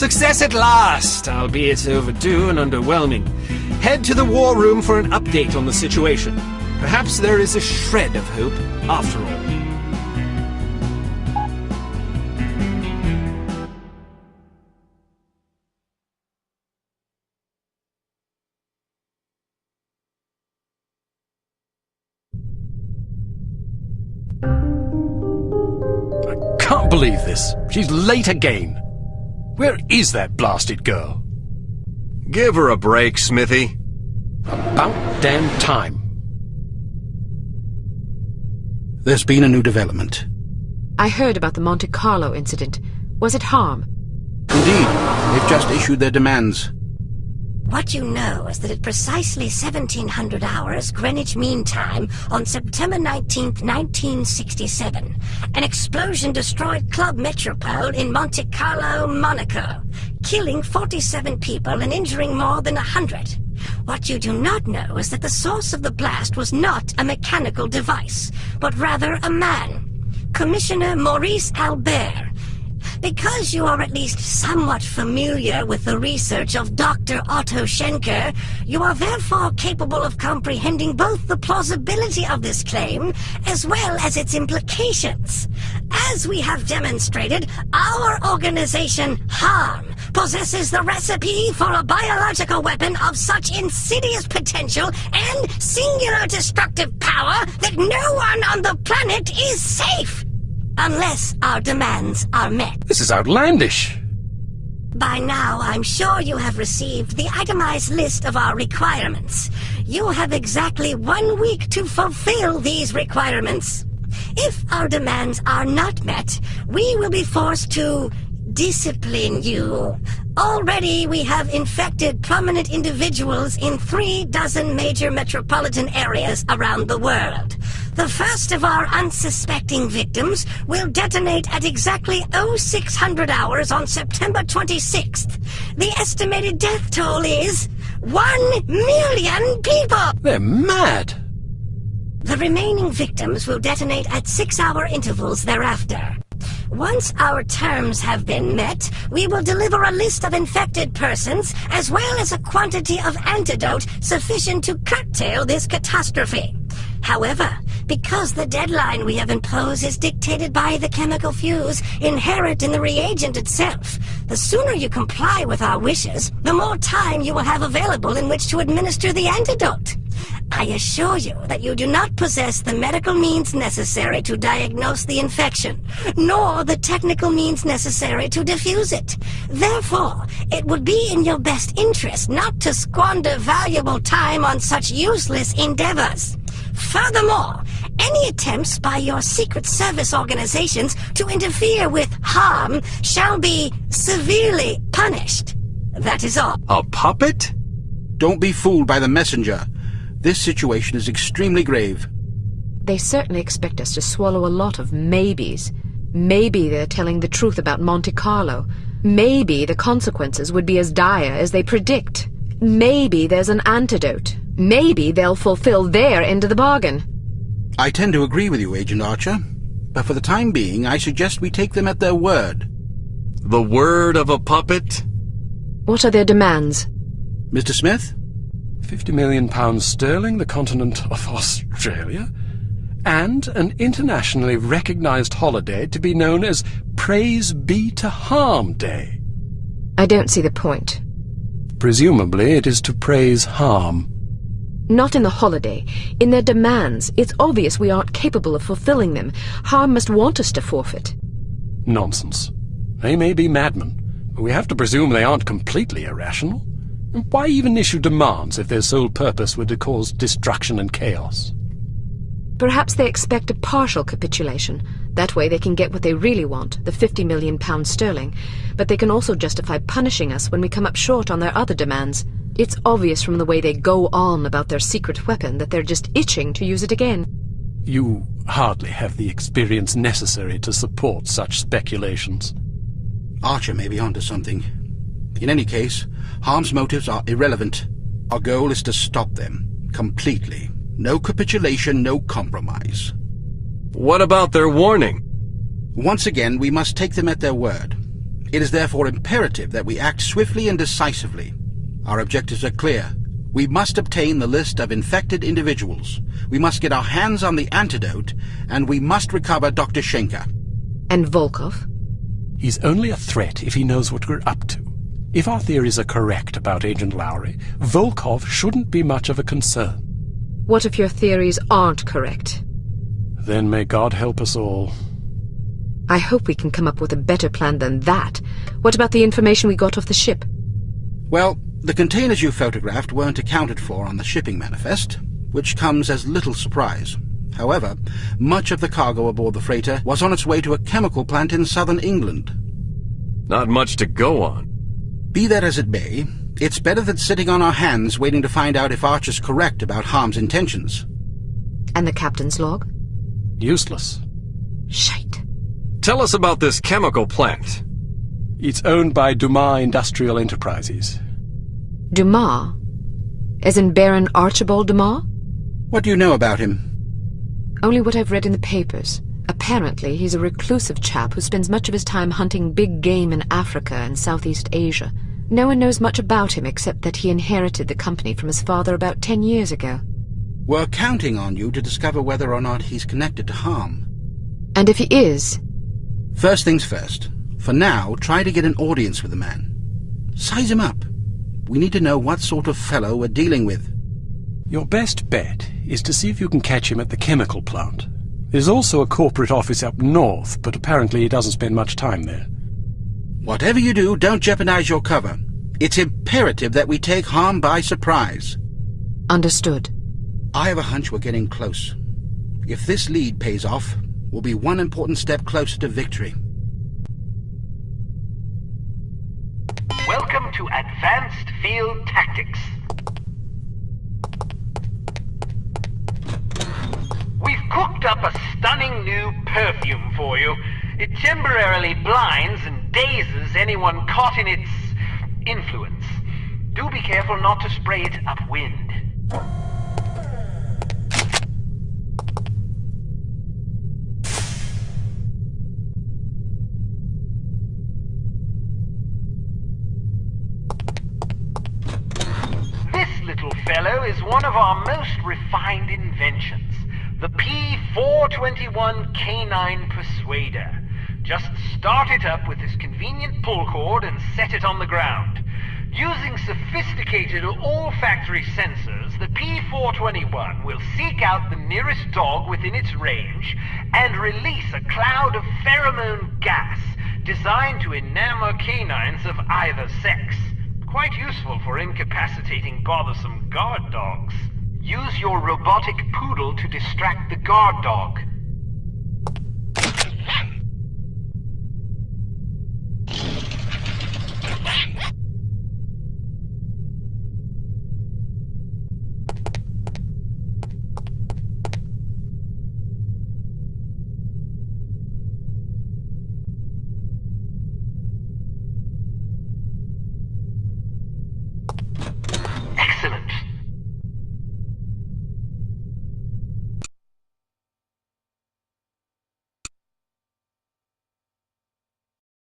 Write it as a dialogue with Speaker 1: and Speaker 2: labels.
Speaker 1: Success at last, albeit overdue and underwhelming. Head to the war room for an update on the situation. Perhaps there is a shred of hope after all.
Speaker 2: I can't believe this. She's late again. Where is that blasted girl?
Speaker 3: Give her a break, Smithy.
Speaker 2: About damn time.
Speaker 4: There's been a new development.
Speaker 5: I heard about the Monte Carlo incident. Was it harm?
Speaker 4: Indeed, they've just issued their demands.
Speaker 6: What you know is that at precisely 1700 hours Greenwich Mean Time on September 19th, 1967, an explosion destroyed Club Metropole in Monte Carlo, Monaco, killing 47 people and injuring more than 100. What you do not know is that the source of the blast was not a mechanical device, but rather a man, Commissioner Maurice Albert. Because you are at least somewhat familiar with the research of Dr. Otto Schenker, you are therefore capable of comprehending both the plausibility of this claim as well as its implications. As we have demonstrated, our organization, HARM, possesses the recipe for a biological weapon of such insidious potential and singular destructive power that no one on the planet is safe. Unless our demands are met.
Speaker 2: This is outlandish.
Speaker 6: By now, I'm sure you have received the itemized list of our requirements. You have exactly 1 week to fulfill these requirements. If our demands are not met, we will be forced to discipline you. Already we have infected prominent individuals in 36 major metropolitan areas around the world. The first of our unsuspecting victims will detonate at exactly 0600 hours on September 26th. The estimated death toll is 1 million people!
Speaker 2: They're mad!
Speaker 6: The remaining victims will detonate at 6-hour intervals thereafter. Once our terms have been met, we will deliver a list of infected persons as well as a quantity of antidote sufficient to curtail this catastrophe. However, because the deadline we have imposed is dictated by the chemical fuse inherent in the reagent itself, the sooner you comply with our wishes, the more time you will have available in which to administer the antidote. I assure you that you do not possess the medical means necessary to diagnose the infection, nor the technical means necessary to diffuse it. Therefore, it would be in your best interest not to squander valuable time on such useless endeavors. Furthermore, any attempts by your secret service organizations to interfere with harm shall be severely punished. That is all.
Speaker 3: A puppet?
Speaker 4: Don't be fooled by the messenger. This situation is extremely grave.
Speaker 5: They certainly expect us to swallow a lot of maybes. Maybe they're telling the truth about Monte Carlo. Maybe the consequences would be as dire as they predict. Maybe there's an antidote. Maybe they'll fulfill their end of the bargain.
Speaker 4: I tend to agree with you, Agent Archer. But for the time being, I suggest we take them at their word.
Speaker 3: The word of a puppet?
Speaker 5: What are their demands?
Speaker 4: Mr. Smith?
Speaker 2: £50 million sterling, the continent of Australia, and an internationally recognized holiday to be known as Praise Be to Harm Day.
Speaker 5: I don't see the point.
Speaker 2: Presumably it is to praise harm.
Speaker 5: Not in the holiday. In their demands. It's obvious we aren't capable of fulfilling them. Harm must want us to forfeit.
Speaker 2: Nonsense. They may be madmen, but we have to presume they aren't completely irrational. And why even issue demands if their sole purpose were to cause destruction and chaos?
Speaker 5: Perhaps they expect a partial capitulation. That way they can get what they really want, the £50 million sterling. But they can also justify punishing us when we come up short on their other demands. It's obvious from the way they go on about their secret weapon that they're just itching to use it again.
Speaker 2: You hardly have the experience necessary to support such speculations.
Speaker 4: Archer may be onto something. In any case, Harm's motives are irrelevant. Our goal is to stop them, completely. No capitulation, no compromise.
Speaker 3: What about their warning?
Speaker 4: Once again, we must take them at their word. It is therefore imperative that we act swiftly and decisively. Our objectives are clear. We must obtain the list of infected individuals. We must get our hands on the antidote, and we must recover Dr. Schenker.
Speaker 5: And Volkov?
Speaker 2: He's only a threat if he knows what we're up to. If our theories are correct about Agent Lowry, Volkov shouldn't be much of a concern.
Speaker 5: What if your theories aren't correct?
Speaker 2: Then may God help us all.
Speaker 5: I hope we can come up with a better plan than that. What about the information we got off the ship?
Speaker 4: Well, the containers you photographed weren't accounted for on the shipping manifest, which comes as little surprise. However, much of the cargo aboard the freighter was on its way to a chemical plant in southern England.
Speaker 3: Not much to go on.
Speaker 4: Be that as it may, it's better than sitting on our hands waiting to find out if Archer's correct about Harm's intentions.
Speaker 5: And the captain's log?
Speaker 2: Useless.
Speaker 5: Shite.
Speaker 3: Tell us about this chemical plant.
Speaker 2: It's owned by Dumas Industrial Enterprises.
Speaker 5: Dumas? As in Baron Archibald Dumas?
Speaker 4: What do you know about him?
Speaker 5: Only what I've read in the papers. Apparently, he's a reclusive chap who spends much of his time hunting big game in Africa and Southeast Asia. No one knows much about him except that he inherited the company from his father about 10 years ago.
Speaker 4: We're counting on you to discover whether or not he's connected to Harm.
Speaker 5: And if he is...
Speaker 4: First things first. For now, try to get an audience with the man. Size him up. We need to know what sort of fellow we're dealing with.
Speaker 2: Your best bet is to see if you can catch him at the chemical plant. There's also a corporate office up north, but apparently he doesn't spend much time there.
Speaker 4: Whatever you do, don't jeopardize your cover. It's imperative that we take Harm by surprise.
Speaker 5: Understood.
Speaker 4: I have a hunch we're getting close. If this lead pays off, we'll be one important step closer to victory.
Speaker 7: Welcome to Advanced Field Tactics. We've cooked up a stunning new perfume for you. It temporarily blinds and dazes anyone caught in its influence. Do be careful not to spray it upwind. This little fellow is one of our most refined inventions. The P421 Canine Persuader. Just start it up with this convenient pull cord and set it on the ground. Using sophisticated olfactory sensors, the P421 will seek out the nearest dog within its range and release a cloud of pheromone gas designed to enamor canines of either sex. Quite useful for incapacitating bothersome guard dogs. Use your robotic poodle to distract the guard dog.